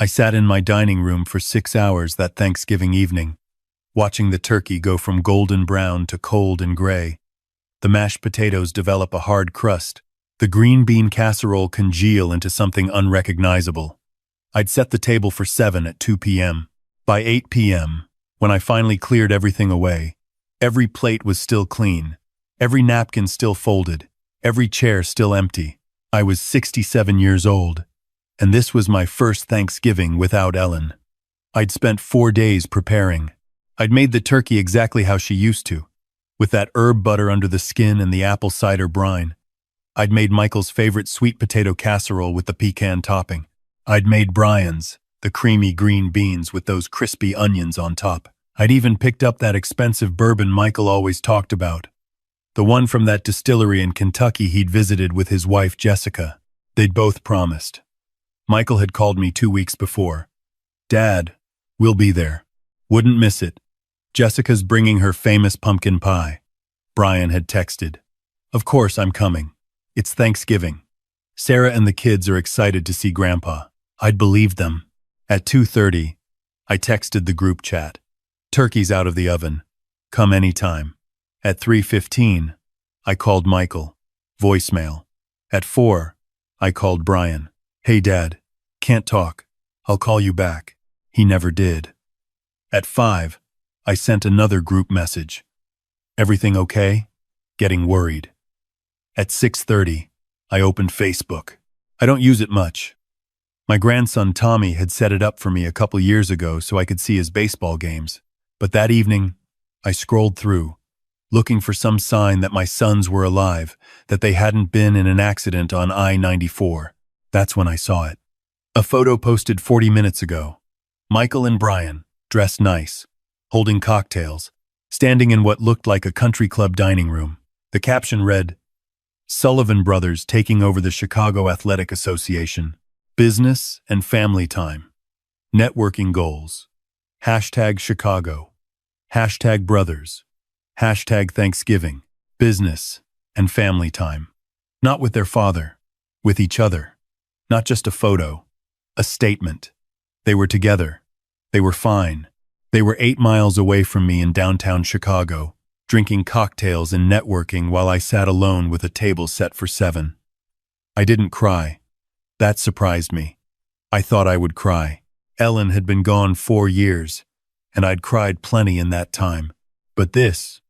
I sat in my dining room for 6 hours that Thanksgiving evening, watching the turkey go from golden brown to cold and gray, the mashed potatoes develop a hard crust, the green bean casserole congeal into something unrecognizable. I'd set the table for 7 at 2 p.m. By 8 p.m., when I finally cleared everything away, every plate was still clean, every napkin still folded, every chair still empty. I was 67 years old, and this was my first Thanksgiving without Ellen. I'd spent 4 days preparing. I'd made the turkey exactly how she used to, with that herb butter under the skin and the apple cider brine. I'd made Michael's favorite sweet potato casserole with the pecan topping. I'd made Brian's, the creamy green beans with those crispy onions on top. I'd even picked up that expensive bourbon Michael always talked about, the one from that distillery in Kentucky he'd visited with his wife Jessica. They'd both promised. Michael had called me 2 weeks before. "Dad, we'll be there. Wouldn't miss it. Jessica's bringing her famous pumpkin pie." Brian had texted. "Of course I'm coming. It's Thanksgiving. Sarah and the kids are excited to see Grandpa." I'd believed them. At 2:30, I texted the group chat. "Turkey's out of the oven. Come anytime." At 3:15, I called Michael. Voicemail. At 4, I called Brian. "Hey Dad, can't talk. I'll call you back." He never did. At 5, I sent another group message. "Everything okay?" Getting worried. At 6:30, I opened Facebook. I don't use it much. My grandson Tommy had set it up for me a couple years ago so I could see his baseball games. But that evening, I scrolled through, looking for some sign that my sons were alive, that they hadn't been in an accident on I-94. That's when I saw it. A photo posted 40 minutes ago. Michael and Brian, dressed nice, holding cocktails, standing in what looked like a country club dining room. The caption read, "Sullivan Brothers taking over the Chicago Athletic Association. Business and family time. Networking goals. Hashtag Chicago. Hashtag brothers. Hashtag Thanksgiving. Business and family time." Not with their father, with each other. Not just a photo, a statement. They were together. They were fine. They were 8 miles away from me in downtown Chicago, drinking cocktails and networking while I sat alone with a table set for 7. I didn't cry. That surprised me. I thought I would cry. Ellen had been gone 4 years, and I'd cried plenty in that time. But this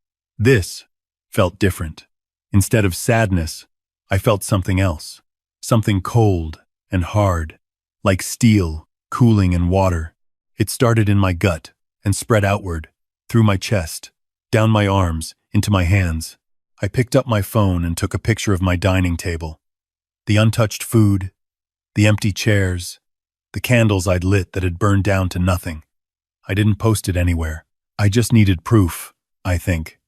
felt different. Instead of sadness, I felt something else. Something cold and hard, like steel cooling in water. It started in my gut and spread outward, through my chest, down my arms, into my hands. I picked up my phone and took a picture of my dining table. The untouched food, the empty chairs, the candles I'd lit that had burned down to nothing. I didn't post it anywhere. I just needed proof, I think.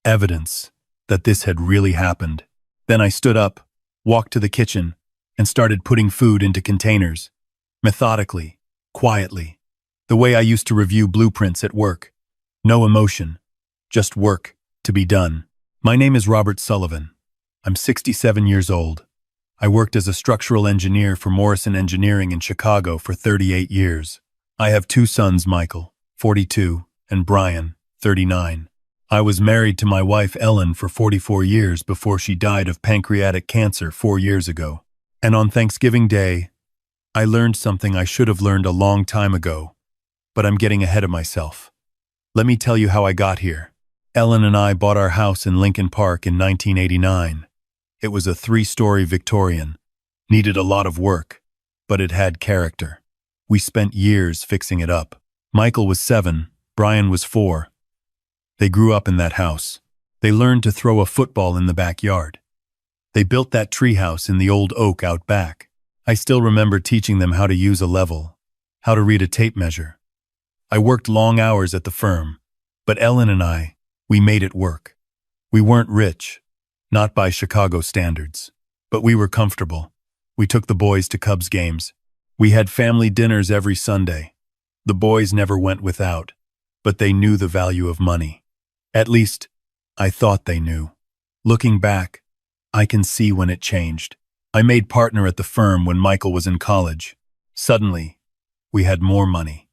Evidence that this had really happened. Then I stood up, walked to the kitchen, and started putting food into containers. Methodically, quietly. The way I used to review blueprints at work. No emotion, just work to be done. My name is Robert Sullivan. I'm 67 years old. I worked as a structural engineer for Morrison Engineering in Chicago for 38 years. I have 2 sons, Michael, 42, and Brian, 39. I was married to my wife Ellen for 44 years before she died of pancreatic cancer 4 years ago. And on Thanksgiving Day, I learned something I should have learned a long time ago, but I'm getting ahead of myself. Let me tell you how I got here. Ellen and I bought our house in Lincoln Park in 1989. It was a 3-story Victorian. Needed a lot of work, but it had character. We spent years fixing it up. Michael was 7, Brian was 4. They grew up in that house. They learned to throw a football in the backyard. They built that treehouse in the old oak out back. I still remember teaching them how to use a level, how to read a tape measure. I worked long hours at the firm, but Ellen and I, we made it work. We weren't rich, not by Chicago standards, but we were comfortable. We took the boys to Cubs games. We had family dinners every Sunday. The boys never went without, but they knew the value of money. At least, I thought they knew. Looking back, I can see when it changed. I made partner at the firm when Michael was in college. Suddenly, We had more money.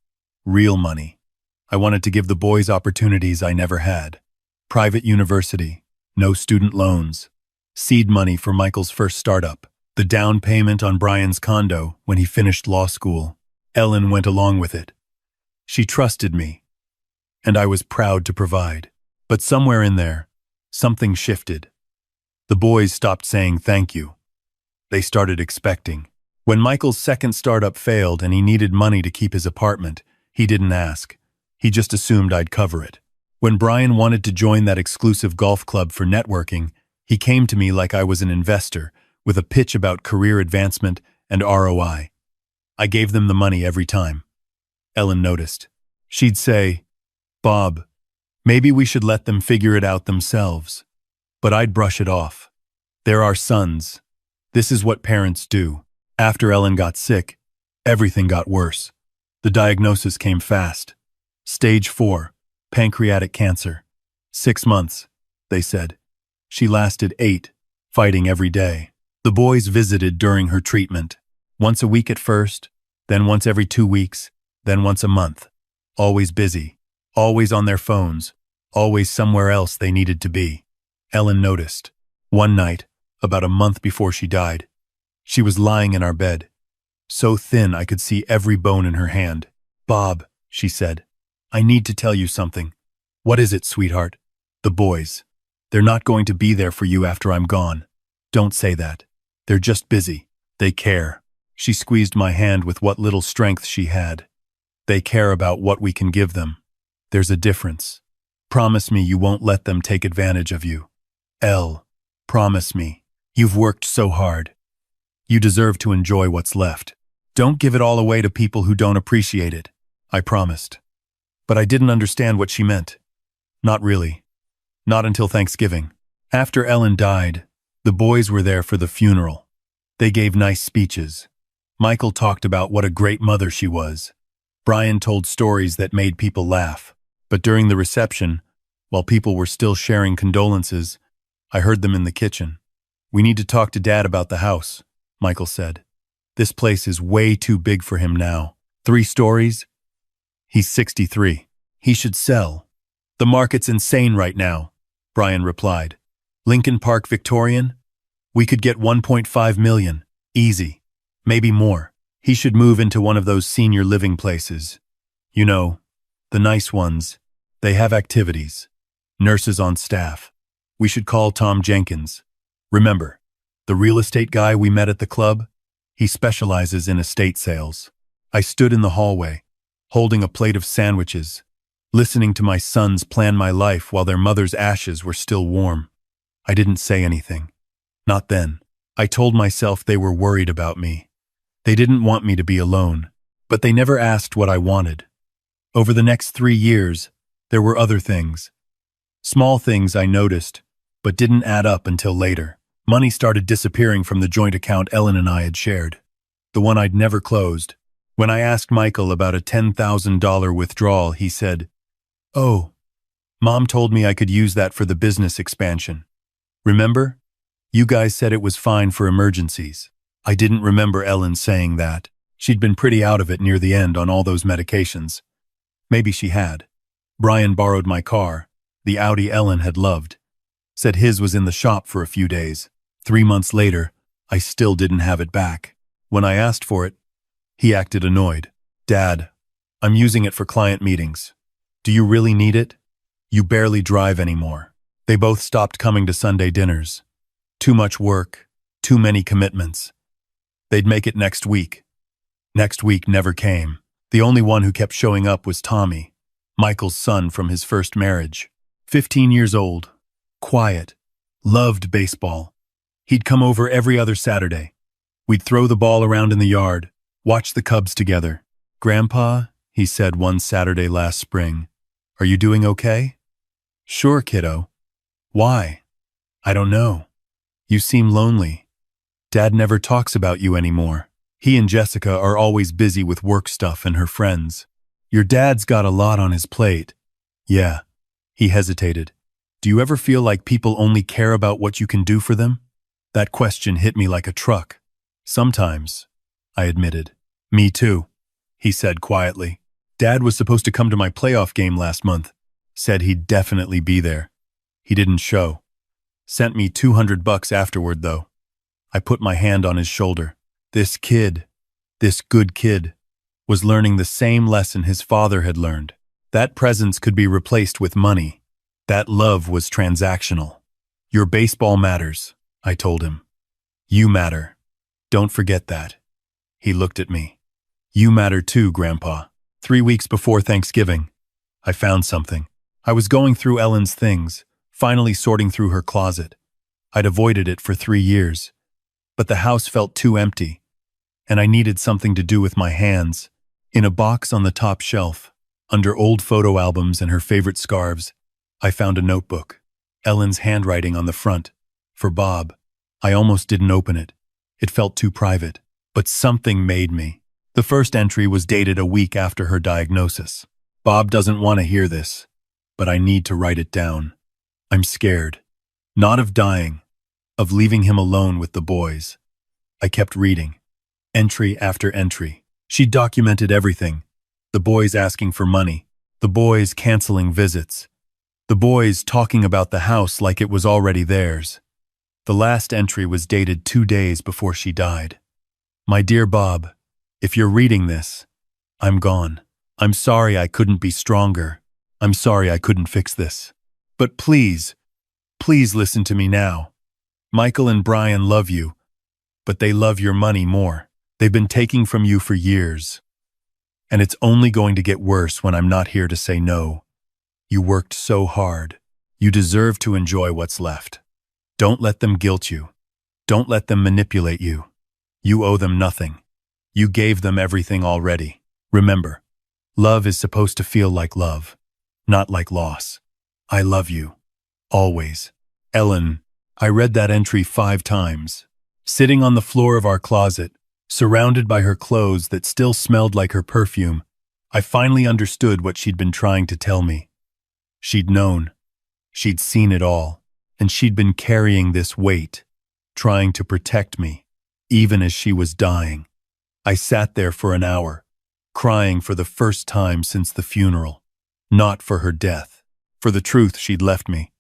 Real money. I wanted to give the boys opportunities I never had. Private university. No student loans. Seed money for Michael's first startup. The down payment on Brian's condo when he finished law school. Ellen went along with it. She trusted me, and I was proud to provide. But somewhere in there, something shifted. The boys stopped saying thank you. They started expecting. When Michael's second startup failed and he needed money to keep his apartment, he didn't ask. He just assumed I'd cover it. When Brian wanted to join that exclusive golf club for networking, he came to me like I was an investor, with a pitch about career advancement and ROI. I gave them the money every time. Ellen noticed. She'd say, "Bob, maybe we should let them figure it out themselves." But I'd brush it off. They're our sons. This is what parents do. After Ellen got sick, everything got worse. The diagnosis came fast. Stage 4, pancreatic cancer. 6 months, they said. She lasted 8, fighting every day. The boys visited during her treatment. Once a week at first, then once every 2 weeks, then once a month. Always busy, always on their phones, always somewhere else they needed to be. Ellen noticed. One night, about a month before she died, she was lying in our bed, so thin I could see every bone in her hand. "Bob," she said, "I need to tell you something." "What is it, sweetheart?" "The boys. They're not going to be there for you after I'm gone." "Don't say that. They're just busy. They care." She squeezed my hand with what little strength she had. "They care about what we can give them. There's a difference. Promise me you won't let them take advantage of you. Elle, promise me. You've worked so hard. You deserve to enjoy what's left. Don't give it all away to people who don't appreciate it." I promised. But I didn't understand what she meant. Not really. Not until Thanksgiving. After Ellen died, the boys were there for the funeral. They gave nice speeches. Michael talked about what a great mother she was. Brian told stories that made people laugh. But during the reception, while people were still sharing condolences, I heard them in the kitchen. "We need to talk to Dad about the house," Michael said. "This place is way too big for him now. 3 stories? He's 63. He should sell." "The market's insane right now," Brian replied. "Lincoln Park Victorian? We could get 1.5 million. Easy. Maybe more. He should move into one of those senior living places. You know, the nice ones. They have activities. Nurses on staff. We should call Tom Jenkins. Remember, the real estate guy we met at the club? He specializes in estate sales." I stood in the hallway, holding a plate of sandwiches, listening to my sons plan my life while their mother's ashes were still warm. I didn't say anything. Not then. I told myself they were worried about me. They didn't want me to be alone, but they never asked what I wanted. Over the next 3 years, there were other things. Small things I noticed, but didn't add up until later. Money started disappearing from the joint account Ellen and I had shared, the one I'd never closed. When I asked Michael about a $10,000 withdrawal, he said, "Oh, Mom told me I could use that for the business expansion. Remember? You guys said it was fine for emergencies." I didn't remember Ellen saying that. She'd been pretty out of it near the end on all those medications. Maybe she had. Brian borrowed my car, the Audi Ellen had loved. Said his was in the shop for a few days. 3 months later, I still didn't have it back. When I asked for it, he acted annoyed. "Dad, I'm using it for client meetings. Do you really need it? You barely drive anymore." They both stopped coming to Sunday dinners. Too much work, too many commitments. They'd make it next week. Next week never came. The only one who kept showing up was Tommy, Michael's son from his first marriage. 15 years old, quiet, loved baseball. He'd come over every other Saturday. We'd throw the ball around in the yard, watch the Cubs together. "Grandpa," he said one Saturday last spring, "are you doing okay?" "Sure, kiddo." "Why?" "I don't know. You seem lonely. Dad never talks about you anymore. He and Jessica are always busy with work stuff and her friends. Your dad's got a lot on his plate." "Yeah." He hesitated. "Do you ever feel like people only care about what you can do for them?" That question hit me like a truck. "Sometimes," I admitted. "Me too." he said quietly. Dad was supposed to come to my playoff game last month. Said he'd definitely be there. He didn't show. Sent me $200 afterward, though. I put my hand on his shoulder. This kid, this good kid, was learning the same lesson his father had learned. That presence could be replaced with money. That love was transactional. Your baseball matters, I told him. You matter. Don't forget that. He looked at me. You matter too, Grandpa. 3 weeks before Thanksgiving, I found something. I was going through Ellen's things, finally sorting through her closet. I'd avoided it for 3 years, but the house felt too empty, and I needed something to do with my hands. In a box on the top shelf, under old photo albums and her favorite scarves, I found a notebook. Ellen's handwriting on the front. For Bob. I almost didn't open it. It felt too private. But something made me. The first entry was dated a week after her diagnosis. Bob doesn't want to hear this, but I need to write it down. I'm scared. Not of dying, of leaving him alone with the boys. I kept reading. Entry after entry. She documented everything. The boys asking for money. The boys canceling visits. The boys talking about the house like it was already theirs. The last entry was dated 2 days before she died. My dear Bob, if you're reading this, I'm gone. I'm sorry I couldn't be stronger. I'm sorry I couldn't fix this. But please, please listen to me now. Michael and Brian love you, but they love your money more. They've been taking from you for years. And it's only going to get worse when I'm not here to say no. You worked so hard. You deserve to enjoy what's left. Don't let them guilt you. Don't let them manipulate you. You owe them nothing. You gave them everything already. Remember, love is supposed to feel like love, not like loss. I love you. Always. Ellen. I read that entry 5 times. Sitting on the floor of our closet, surrounded by her clothes that still smelled like her perfume, I finally understood what she'd been trying to tell me. She'd known. She'd seen it all. And she'd been carrying this weight, trying to protect me, even as she was dying. I sat there for an hour, crying for the first time since the funeral. Not for her death, for the truth she'd left me.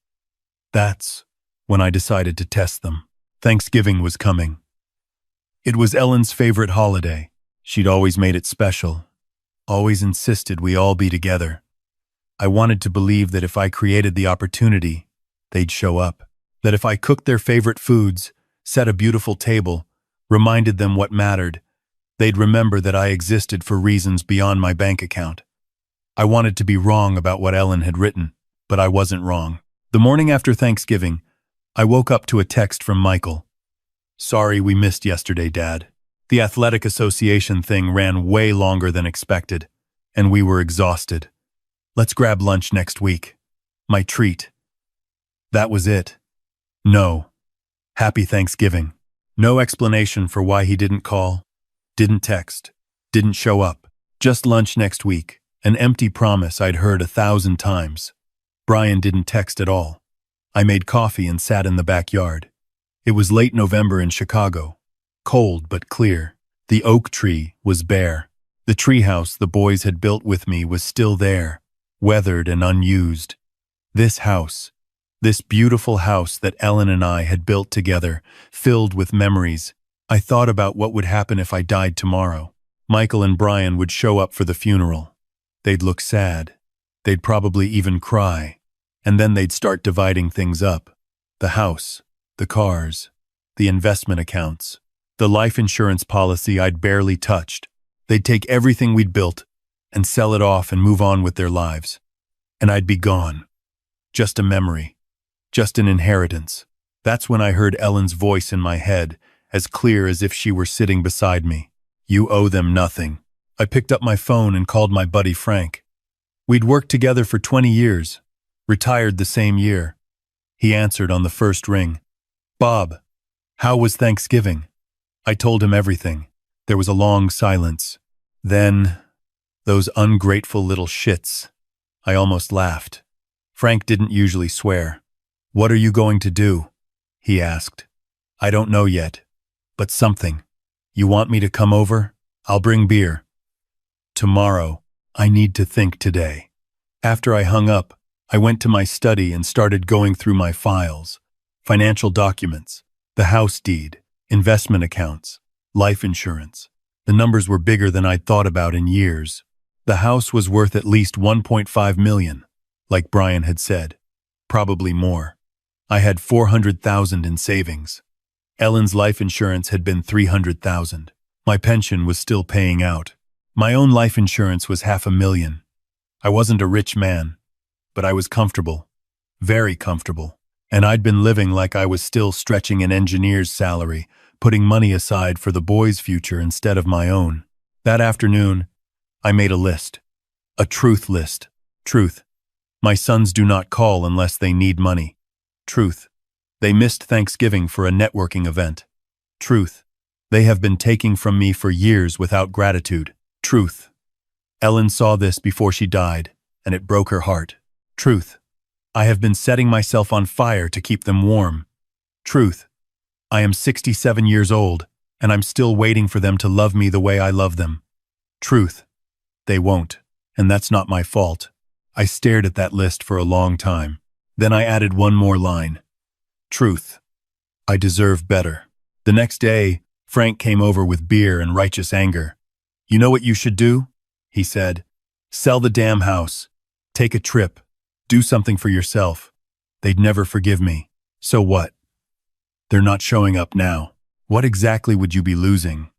That's when I decided to test them. Thanksgiving was coming. It was Ellen's favorite holiday. She'd always made it special, always insisted we all be together. I wanted to believe that if I created the opportunity, they'd show up. That if I cooked their favorite foods, set a beautiful table, reminded them what mattered, they'd remember that I existed for reasons beyond my bank account. I wanted to be wrong about what Ellen had written, but I wasn't wrong. The morning after Thanksgiving, I woke up to a text from Michael. Sorry we missed yesterday, Dad. The Athletic Association thing ran way longer than expected, and we were exhausted. Let's grab lunch next week. My treat. That was it. No. Happy Thanksgiving. No explanation for why he didn't call, didn't text, didn't show up. Just lunch next week. An empty promise I'd heard 1,000 times. Brian didn't text at all. I made coffee and sat in the backyard. It was late November in Chicago. Cold but clear. The oak tree was bare. The treehouse the boys had built with me was still there, weathered and unused. This house, this beautiful house that Ellen and I had built together, filled with memories. I thought about what would happen if I died tomorrow. Michael and Brian would show up for the funeral. They'd look sad. They'd probably even cry. And then they'd start dividing things up. The house, the cars, the investment accounts, the life insurance policy I'd barely touched. They'd take everything we'd built and sell it off and move on with their lives. And I'd be gone. Just a memory. Just an inheritance. That's when I heard Ellen's voice in my head, as clear as if she were sitting beside me. You owe them nothing. I picked up my phone and called my buddy Frank. We'd worked together for 20 years, retired the same year. He answered on the first ring. Bob, how was Thanksgiving? I told him everything. There was a long silence. Then, those ungrateful little shits. I almost laughed. Frank didn't usually swear. What are you going to do? He asked. I don't know yet, but something. You want me to come over? I'll bring beer. tomorrow. I need to think today. After I hung up, I went to my study and started going through my files. Financial documents, the house deed, investment accounts, life insurance. The numbers were bigger than I'd thought about in years. The house was worth at least 1.5 million, like Brian had said. Probably more. I had 400,000 in savings. Ellen's life insurance had been 300,000. My pension was still paying out. My own life insurance was 500,000. I wasn't a rich man, but I was comfortable. Very comfortable. And I'd been living like I was still stretching an engineer's salary, putting money aside for the boys' future instead of my own. That afternoon, I made a list. A truth list. Truth. My sons do not call unless they need money. Truth. They missed Thanksgiving for a networking event. Truth. They have been taking from me for years without gratitude. Truth. Ellen saw this before she died, and it broke her heart. Truth. I have been setting myself on fire to keep them warm. Truth. I am 67 years old, and I'm still waiting for them to love me the way I love them. Truth. They won't, and that's not my fault. I stared at that list for a long time. Then I added one more line. Truth. I deserve better. The next day, Frank came over with beer and righteous anger. You know what you should do? He said. Sell the damn house. Take a trip. Do something for yourself. They'd never forgive me. So what? They're not showing up now. What exactly would you be losing?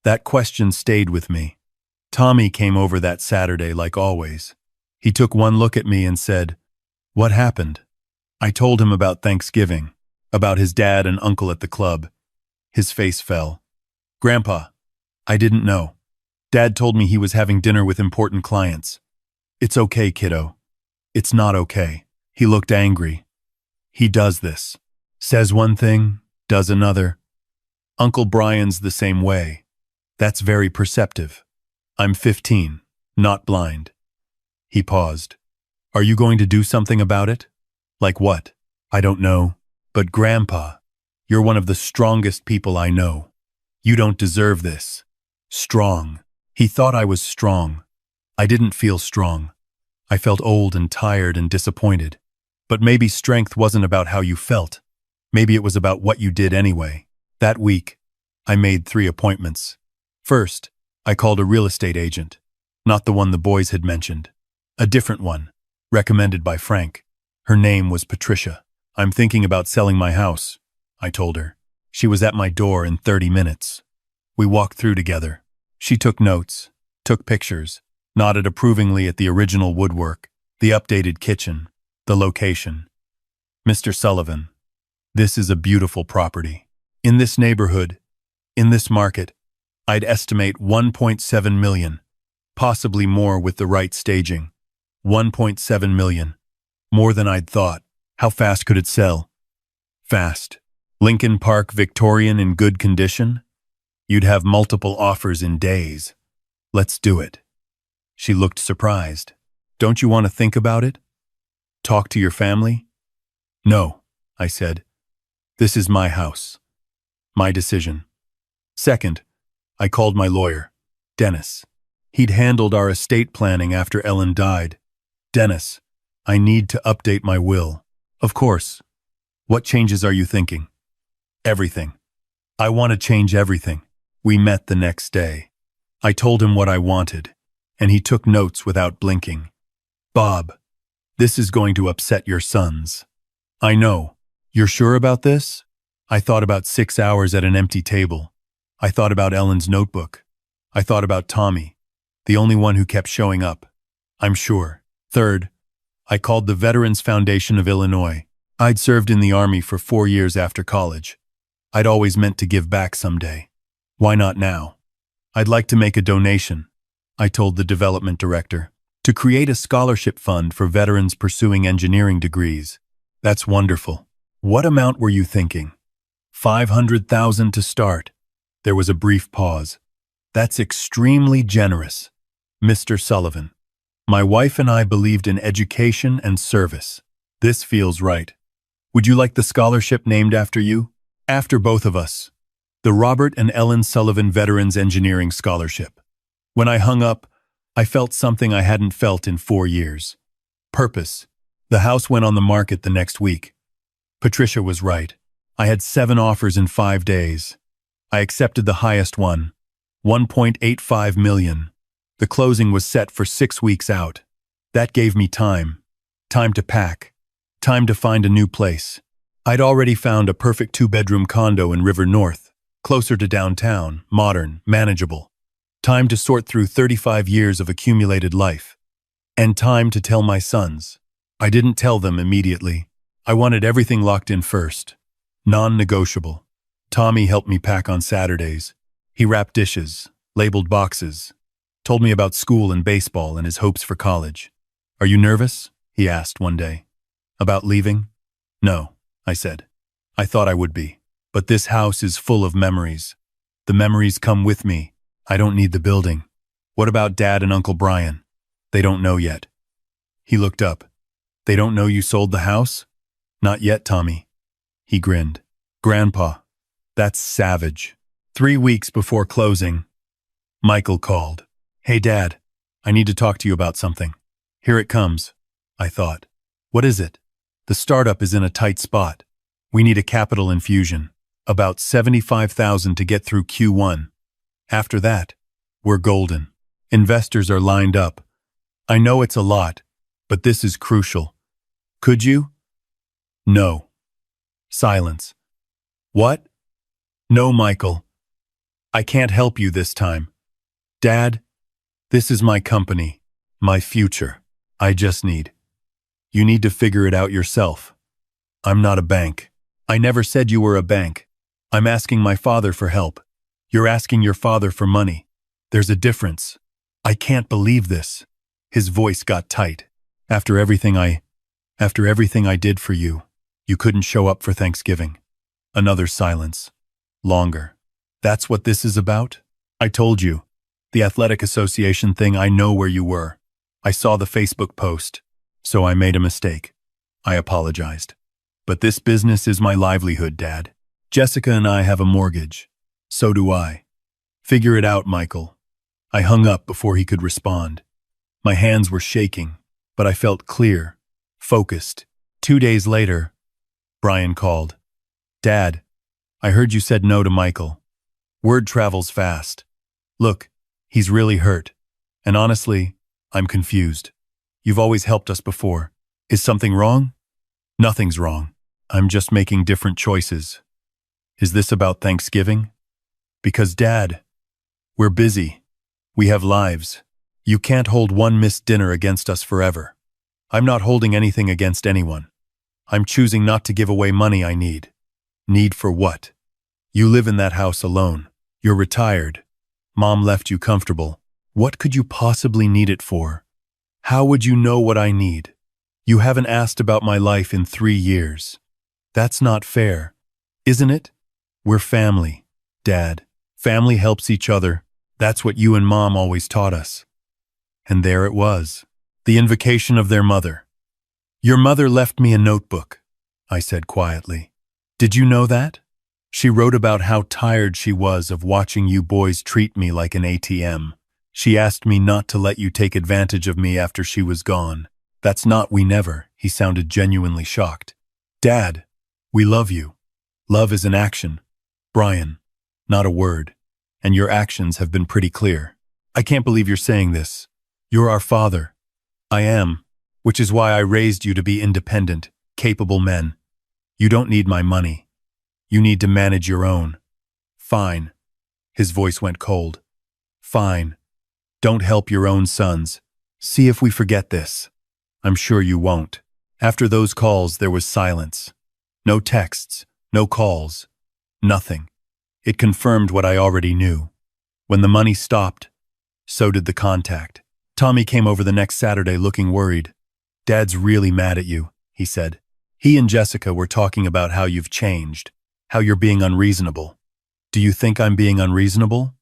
That question stayed with me. Tommy came over that Saturday like always. He took one look at me and said, What happened? I told him about Thanksgiving, about his dad and uncle at the club. His face fell. Grandpa, I didn't know. Dad told me he was having dinner with important clients. It's okay, kiddo. It's not okay. He looked angry. He does this. Says one thing, does another. Uncle Brian's the same way. That's very perceptive. I'm 15, not blind. He paused. Are you going to do something about it? Like what? I don't know. But Grandpa, you're one of the strongest people I know. You don't deserve this. Strong. He thought I was strong. I didn't feel strong. I felt old and tired and disappointed. But maybe strength wasn't about how you felt. Maybe it was about what you did anyway. That week, I made 3 appointments. First, I called a real estate agent. Not the one the boys had mentioned. A different one, recommended by Frank. Her name was Patricia. I'm thinking about selling my house, I told her. She was at my door in 30 minutes. We walked through together. She took notes, took pictures, nodded approvingly at the original woodwork, the updated kitchen, the location. Mr. Sullivan, this is a beautiful property. In this neighborhood, in this market, I'd estimate 1.7 million, possibly more with the right staging. 1.7 million. More than I'd thought. How fast could it sell? Fast. Lincoln Park Victorian in good condition? You'd have multiple offers in days. Let's do it. She looked surprised. Don't you want to think about it? Talk to your family? No, I said. This is my house. My decision. Second, I called my lawyer, Dennis. He'd handled our estate planning after Ellen died. Dennis, I need to update my will. Of course. What changes are you thinking? Everything. I want to change everything. We met the next day. I told him what I wanted, and he took notes without blinking. Bob, this is going to upset your sons. I know. You're sure about this? I thought about 6 hours at an empty table. I thought about Ellen's notebook. I thought about Tommy, the only one who kept showing up. I'm sure. Third, I called the Veterans Foundation of Illinois. I'd served in the Army for 4 years after college. I'd always meant to give back someday. Why not now? I'd like to make a donation, I told the development director, to create a scholarship fund for veterans pursuing engineering degrees. That's wonderful. What amount were you thinking? 500,000 to start. There was a brief pause. That's extremely generous, Mr. Sullivan. My wife and I believed in education and service. This feels right. Would you like the scholarship named after you? After both of us. The Robert and Ellen Sullivan Veterans Engineering Scholarship. When I hung up, I felt something I hadn't felt in 4 years. Purpose. The house went on the market the next week. Patricia was right. I had 7 offers in 5 days. I accepted the highest one, 1.85 million. The closing was set for 6 weeks out. That gave me time. Time to pack. Time to find a new place. I'd already found a perfect 2-bedroom condo in River North, closer to downtown, modern, manageable. Time to sort through 35 years of accumulated life. And time to tell my sons. I didn't tell them immediately. I wanted everything locked in first. Non-negotiable. Tommy helped me pack on Saturdays. He wrapped dishes, labeled boxes, told me about school and baseball and his hopes for college. "Are you nervous?" he asked one day. "About leaving?" "No," I said. "I thought I would be. But this house is full of memories. The memories come with me. I don't need the building." "What about Dad and Uncle Brian?" "They don't know yet." He looked up. "They don't know you sold the house?" "Not yet, Tommy." He grinned. "Grandpa, that's savage." 3 weeks before closing, Michael called. "Hey, Dad, I need to talk to you about something." "Here it comes," I thought. "What is it?" "The startup is in a tight spot. We need a capital infusion, about 75,000 to get through Q1. After that, we're golden. Investors are lined up. I know it's a lot, but this is crucial. Could you?" "No." Silence. "What?" "No, Michael. I can't help you this time. Dad, this is my company, my future. I just need. You need to figure it out yourself. I'm not a bank. I never said you were a bank. I'm asking my father for help. You're asking your father for money. There's a difference. I can't believe this." His voice got tight. After everything I did for you, you couldn't show up for Thanksgiving." Another silence. Longer. "That's what this is about?" "I told you. The Athletic Association thing, I know where you were. I saw the Facebook post, so I made a mistake. I apologized. But this business is my livelihood, Dad. Jessica and I have a mortgage. So do I. Figure it out, Michael." I hung up before he could respond. My hands were shaking, but I felt clear, focused. 2 days later, Brian called. "Dad, I heard you said no to Michael. Word travels fast. Look, he's really hurt. And honestly, I'm confused. You've always helped us before. Is something wrong?" "Nothing's wrong. I'm just making different choices." "Is this about Thanksgiving?" "Because, Dad, we're busy. We have lives. You can't hold one missed dinner against us forever. I'm not holding anything against anyone. I'm choosing not to give away money I need." "Need for what?" "You live in that house alone. You're retired. Mom left you comfortable. What could you possibly need it for? How would you know what I need? You haven't asked about my life in 3 years. That's not fair, isn't it? We're family, Dad. Family helps each other. That's what you and Mom always taught us." And there it was, the invocation of their mother. "Your mother left me a notebook," I said quietly. "Did you know that? She wrote about how tired she was of watching you boys treat me like an ATM. She asked me not to let you take advantage of me after she was gone." "That's not we never." He sounded genuinely shocked. "Dad, we love you. Love is an action. Brian, not a word. And your actions have been pretty clear. I can't believe you're saying this. You're our father." "I am, which is why I raised you to be independent, capable men. You don't need my money. You need to manage your own." "Fine." His voice went cold. "Fine. Don't help your own sons. See if we forget this." "I'm sure you won't." After those calls, there was silence. No texts, no calls, nothing. It confirmed what I already knew. When the money stopped, so did the contact. Tommy came over the next Saturday looking worried. "Dad's really mad at you," he said. "He and Jessica were talking about how you've changed, how you're being unreasonable." "Do you think I'm being unreasonable?"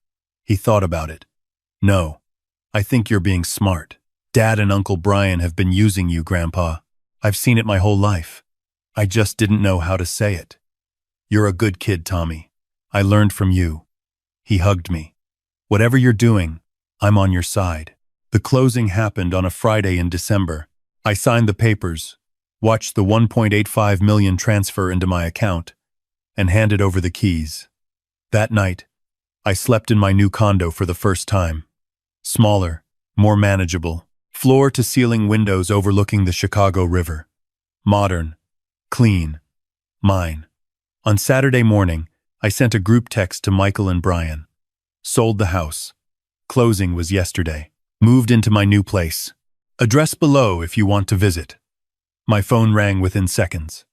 He thought about it. "No, I think you're being smart. Dad and Uncle Brian have been using you, Grandpa. I've seen it my whole life. I just didn't know how to say it. You're a good kid, Tommy. I learned from you." He hugged me. "Whatever you're doing, I'm on your side." The closing happened on a Friday in December. I signed the papers, watched the 1.85 million transfer into my account, and handed over the keys. That night, I slept in my new condo for the first time. Smaller, more manageable, floor-to-ceiling windows overlooking the Chicago River. Modern, clean, mine. On Saturday morning, I sent a group text to Michael and Brian. Sold the house. Closing was yesterday. Moved into my new place. Address below if you want to visit. My phone rang within seconds.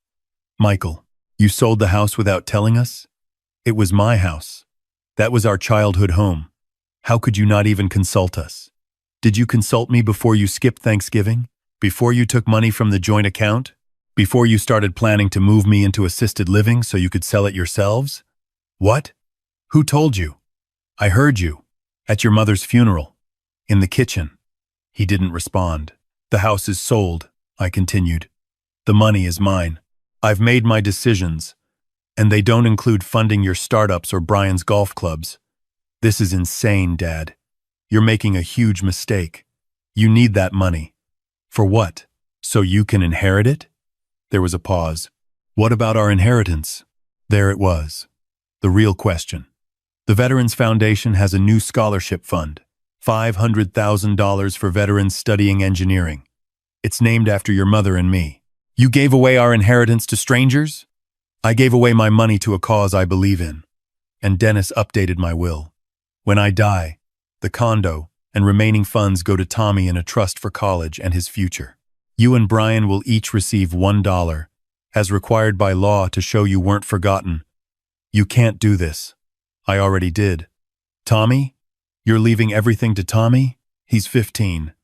Michael, you sold the house without telling us? It was my house. That was our childhood home. How could you not even consult us? Did you consult me before you skipped Thanksgiving? Before you took money from the joint account? Before you started planning to move me into assisted living so you could sell it yourselves? What? Who told you? I heard you. At your mother's funeral. In the kitchen. He didn't respond. The house is sold, I continued. The money is mine. I've made my decisions, and they don't include funding your startups or Brian's golf clubs. This is insane, Dad. You're making a huge mistake. You need that money. For what? So you can inherit it? There was a pause. What about our inheritance? There it was. The real question. The Veterans Foundation has a new scholarship fund. $500,000 for veterans studying engineering. It's named after your mother and me. You gave away our inheritance to strangers? I gave away my money to a cause I believe in. And Dennis updated my will. When I die, the condo and remaining funds go to Tommy in a trust for college and his future. You and Brian will each receive $1, as required by law to show you weren't forgotten. You can't do this. I already did. Tommy? You're leaving everything to Tommy? He's 15.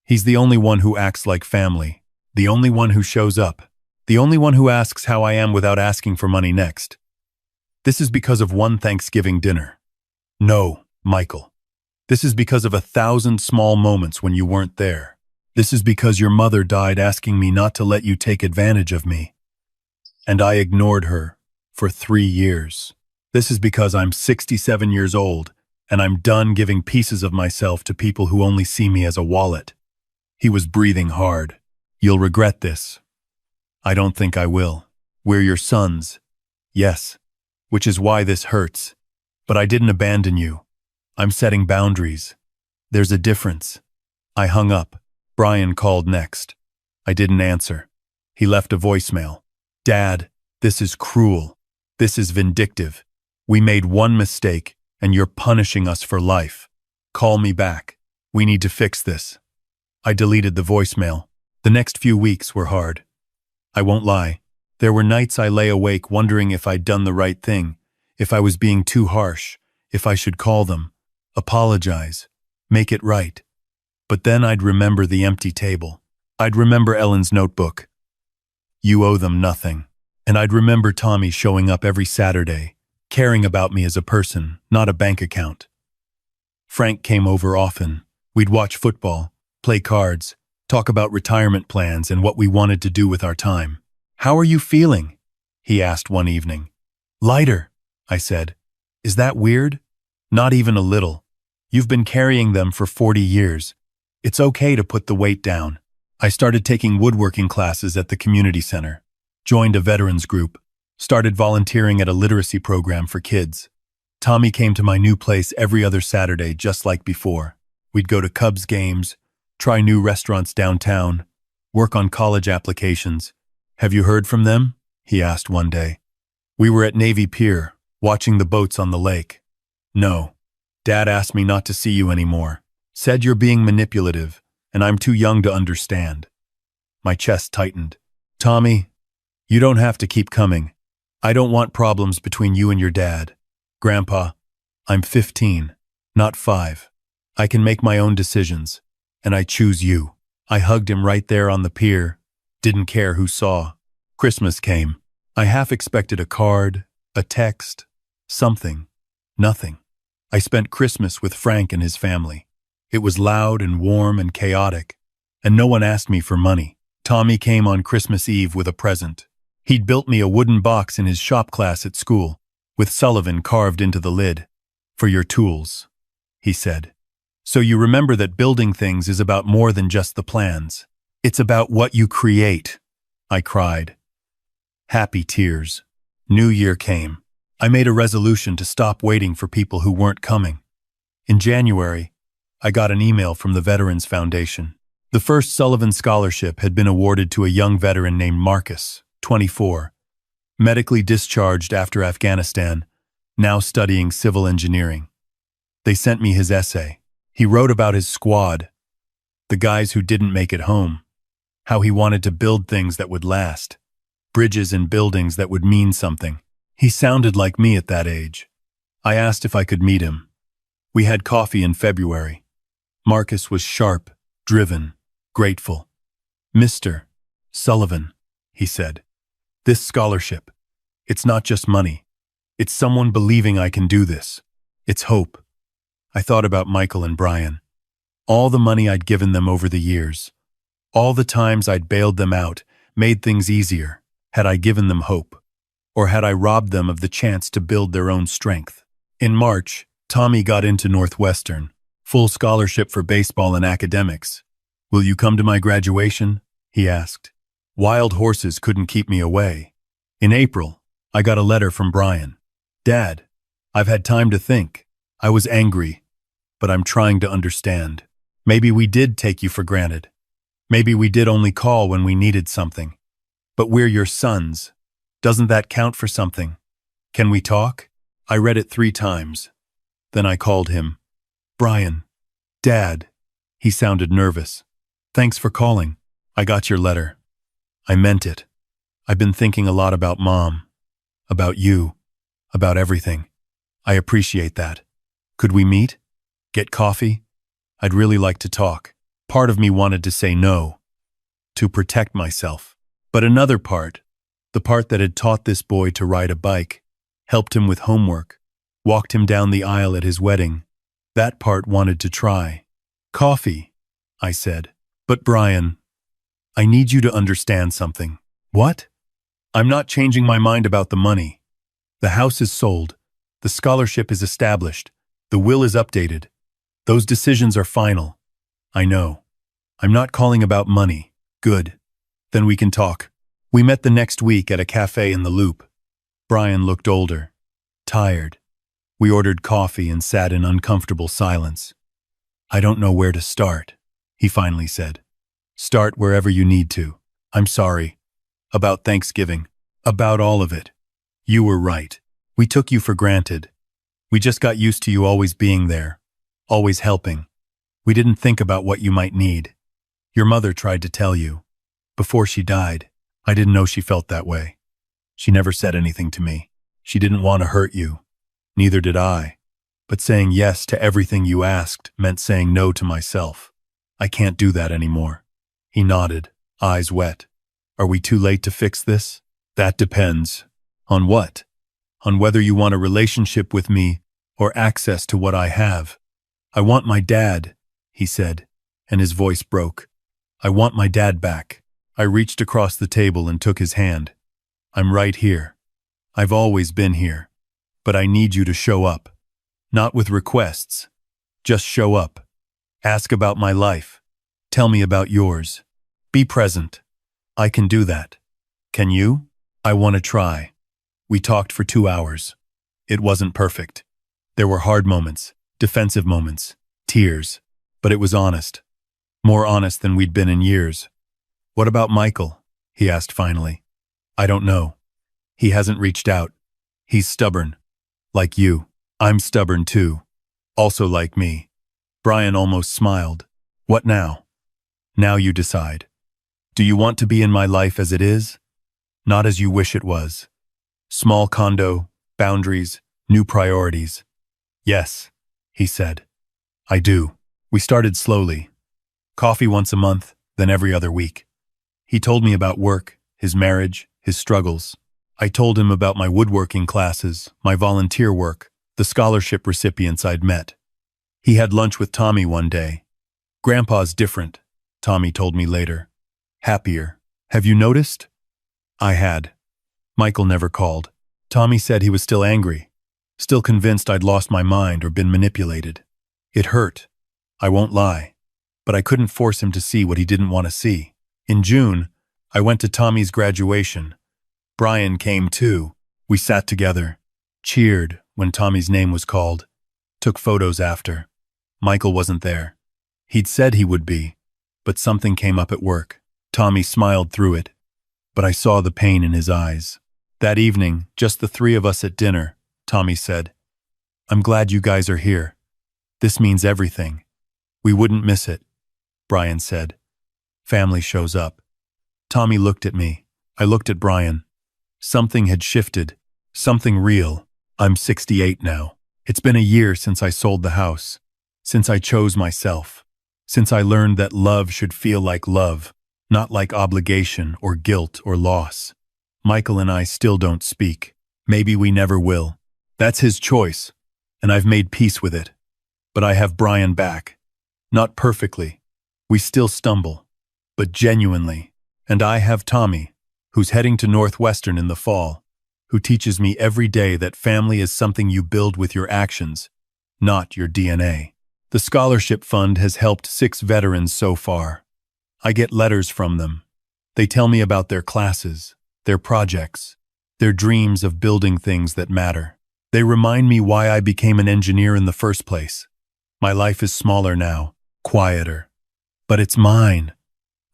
He's the only one who acts like family. The only one who shows up. The only one who asks how I am without asking for money next. This is because of one Thanksgiving dinner. No, Michael. This is because of 1,000 small moments when you weren't there. This is because your mother died asking me not to let you take advantage of me. And I ignored her for 3 years. This is because I'm 67 years old and I'm done giving pieces of myself to people who only see me as a wallet. He was breathing hard. You'll regret this. I don't think I will. We're your sons. Yes, which is why this hurts. But I didn't abandon you. I'm setting boundaries. There's a difference. I hung up. Brian called next. I didn't answer. He left a voicemail. Dad, this is cruel. This is vindictive. We made one mistake, and you're punishing us for life. Call me back. We need to fix this. I deleted the voicemail. The next few weeks were hard. I won't lie. There were nights I lay awake wondering if I'd done the right thing, if I was being too harsh, if I should call them, apologize, make it right. But then I'd remember the empty table. I'd remember Ellen's notebook. You owe them nothing. And I'd remember Tommy showing up every Saturday, caring about me as a person, not a bank account. Frank came over often. We'd watch football, play cards, talk about retirement plans and what we wanted to do with our time. How are you feeling? He asked one evening. Lighter, I said. Is that weird? Not even a little. You've been carrying them for 40 years. It's okay to put the weight down. I started taking woodworking classes at the community center, joined a veterans group, started volunteering at a literacy program for kids. Tommy came to my new place every other Saturday just like before. We'd go to Cubs games, try new restaurants downtown, work on college applications. Have you heard from them? He asked one day. We were at Navy Pier, watching the boats on the lake. No. Dad asked me not to see you anymore. Said you're being manipulative, and I'm too young to understand. My chest tightened. Tommy, you don't have to keep coming. I don't want problems between you and your dad. Grandpa, I'm 15, not 5. I can make my own decisions, and I choose you. I hugged him right there on the pier. Didn't care who saw. Christmas came. I half expected a card, a text, something. Nothing. I spent Christmas with Frank and his family. It was loud and warm and chaotic, and no one asked me for money. Tommy came on Christmas Eve with a present. He'd built me a wooden box in his shop class at school, with Sullivan carved into the lid. For your tools, he said. So you remember that building things is about more than just the plans. It's about what you create, I cried. Happy tears. New Year came. I made a resolution to stop waiting for people who weren't coming. In January, I got an email from the Veterans Foundation. The first Sullivan Scholarship had been awarded to a young veteran named Marcus, 24, medically discharged after Afghanistan, now studying civil engineering. They sent me his essay. He wrote about his squad, the guys who didn't make it home, how he wanted to build things that would last, bridges and buildings that would mean something. He sounded like me at that age. I asked if I could meet him. We had coffee in February. Marcus was sharp, driven, grateful. "Mr. Sullivan," he said, "this scholarship, it's not just money. It's someone believing I can do this. It's hope." I thought about Michael and Brian. All the money I'd given them over the years. All the times I'd bailed them out, made things easier. Had I given them hope? Or had I robbed them of the chance to build their own strength? In March, Tommy got into Northwestern, full scholarship for baseball and academics. "Will you come to my graduation?" he asked. Wild horses couldn't keep me away. In April, I got a letter from Brian. "Dad, I've had time to think. I was angry, but I'm trying to understand. Maybe we did take you for granted. Maybe we did only call when we needed something. But we're your sons. Doesn't that count for something? Can we talk?" I read it 3 times. Then I called him. "Brian, Dad." He sounded nervous. "Thanks for calling. I got your letter." I meant it. I've been thinking a lot about Mom, about you, about everything. I appreciate that. Could we meet? Get coffee? I'd really like to talk. Part of me wanted to say no, to protect myself. But another part, the part that had taught this boy to ride a bike, helped him with homework, walked him down the aisle at his wedding, that part wanted to try. "Coffee," I said. "But Brian, I need you to understand something." "What?" "I'm not changing my mind about the money. The house is sold. The scholarship is established. The will is updated. Those decisions are final. I know. I'm not calling about money. Good. Then we can talk." We met the next week at a cafe in the Loop. Brian looked older, tired. We ordered coffee and sat in uncomfortable silence. "I don't know where to start," he finally said. "Start wherever you need to. I'm sorry. About Thanksgiving. About all of it. You were right. We took you for granted. We just got used to you always being there, always helping. We didn't think about what you might need. Your mother tried to tell you. Before she died, I didn't know she felt that way. She never said anything to me. She didn't want to hurt you. Neither did I. But saying yes to everything you asked meant saying no to myself. I can't do that anymore." He nodded, eyes wet. "Are we too late to fix this?" "That depends." "On what?" "On whether you want a relationship with me or access to what I have." "I want my dad," he said, and his voice broke. "I want my dad back." I reached across the table and took his hand. "I'm right here. I've always been here. But I need you to show up. Not with requests. Just show up. Ask about my life. Tell me about yours. Be present. I can do that. Can you?" "I want to try." We talked for 2 hours. It wasn't perfect. There were hard moments, defensive moments, tears. But it was honest. More honest than we'd been in years. "What about Michael?" he asked finally. "I don't know. He hasn't reached out. He's stubborn. Like you. I'm stubborn too. Also like me." Brian almost smiled. "What now?" "Now you decide. Do you want to be in my life as it is? Not as you wish it was. Small condo, boundaries, new priorities." "Yes," he said. "I do." We started slowly. Coffee once a month, then every other week. He told me about work, his marriage, his struggles. I told him about my woodworking classes, my volunteer work, the scholarship recipients I'd met. He had lunch with Tommy one day. "Grandpa's different," Tommy told me later. "Happier. Have you noticed?" I had. Michael never called. Tommy said he was still angry, still convinced I'd lost my mind or been manipulated. It hurt. I won't lie. But I couldn't force him to see what he didn't want to see. In June, I went to Tommy's graduation. Brian came too. We sat together, cheered when Tommy's name was called, took photos after. Michael wasn't there. He'd said he would be, but something came up at work. Tommy smiled through it, but I saw the pain in his eyes. That evening, just the three of us at dinner, Tommy said, "I'm glad you guys are here. This means everything." "We wouldn't miss it," Brian said. "Family shows up." Tommy looked at me. I looked at Brian. Something had shifted. Something real. I'm 68 now. It's been a year since I sold the house. Since I chose myself. Since I learned that love should feel like love, not like obligation or guilt or loss. Michael and I still don't speak. Maybe we never will. That's his choice, and I've made peace with it. But I have Brian back. Not perfectly. We still stumble, but genuinely. And I have Tommy, who's heading to Northwestern in the fall, who teaches me every day that family is something you build with your actions, not your DNA. The scholarship fund has helped 6 veterans so far. I get letters from them. They tell me about their classes, their projects, their dreams of building things that matter. They remind me why I became an engineer in the first place. My life is smaller now, quieter. But it's mine.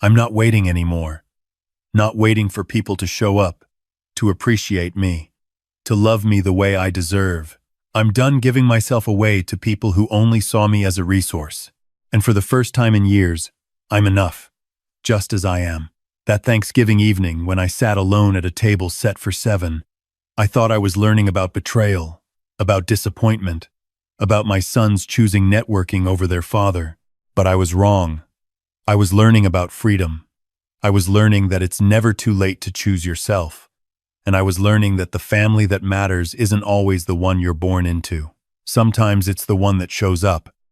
I'm not waiting anymore. Not waiting for people to show up, to appreciate me, to love me the way I deserve. I'm done giving myself away to people who only saw me as a resource. And for the first time in years, I'm enough, just as I am. That Thanksgiving evening, when I sat alone at a table set for 7, I thought I was learning about betrayal, about disappointment, about my sons choosing networking over their father. But I was wrong. I was learning about freedom. I was learning that it's never too late to choose yourself. And I was learning that the family that matters isn't always the one you're born into. Sometimes it's the one that shows up